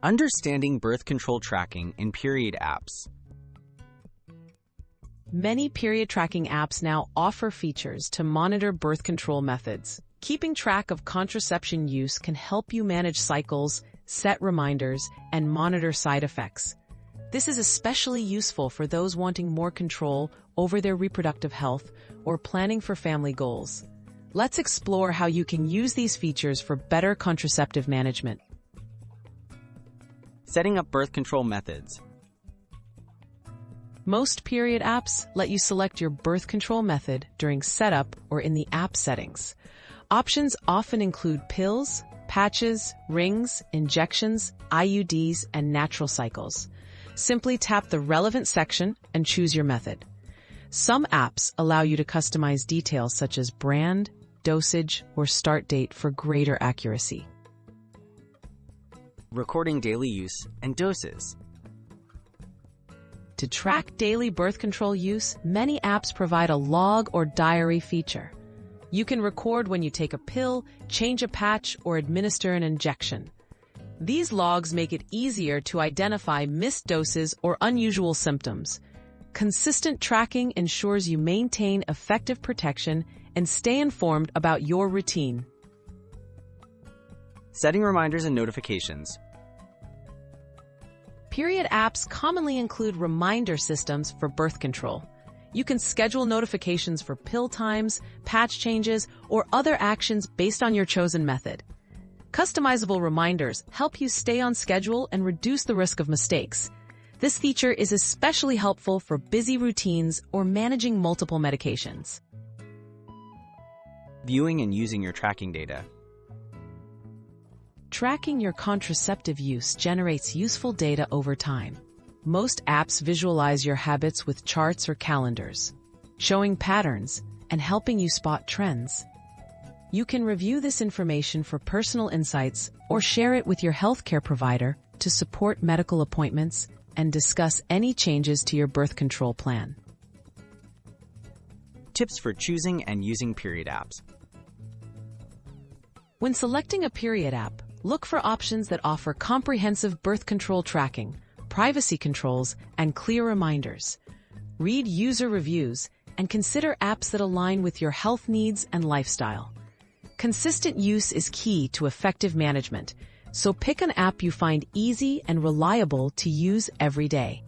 Understanding birth control tracking in period apps. Many period tracking apps now offer features to monitor birth control methods. Keeping track of contraception use can help you manage cycles, set reminders, and monitor side effects. This is especially useful for those wanting more control over their reproductive health or planning for family goals. Let's explore how you can use these features for better contraceptive management. Setting up birth control methods. Most period apps let you select your birth control method during setup or in the app settings. Options often include pills, patches, rings, injections, IUDs, and natural cycles. Simply tap the relevant section and choose your method. Some apps allow you to customize details such as brand, dosage, or start date for greater accuracy. Recording daily use and doses. To track daily birth control use, many apps provide a log or diary feature. You can record when you take a pill, change a patch, or administer an injection. These logs make it easier to identify missed doses or unusual symptoms. Consistent tracking ensures you maintain effective protection and stay informed about your routine. Setting reminders and notifications. Period apps commonly include reminder systems for birth control. You can schedule notifications for pill times, patch changes, or other actions based on your chosen method. Customizable reminders help you stay on schedule and reduce the risk of mistakes. This feature is especially helpful for busy routines or managing multiple medications. Viewing and using your tracking data. Tracking your contraceptive use generates useful data over time. Most apps visualize your habits with charts or calendars, showing patterns and helping you spot trends. You can review this information for personal insights or share it with your healthcare provider to support medical appointments and discuss any changes to your birth control plan. Tips for choosing and using period apps. When selecting a period app, look for options that offer comprehensive birth control tracking, privacy controls, and clear reminders. Read user reviews and consider apps that align with your health needs and lifestyle. Consistent use is key to effective management, so pick an app you find easy and reliable to use every day.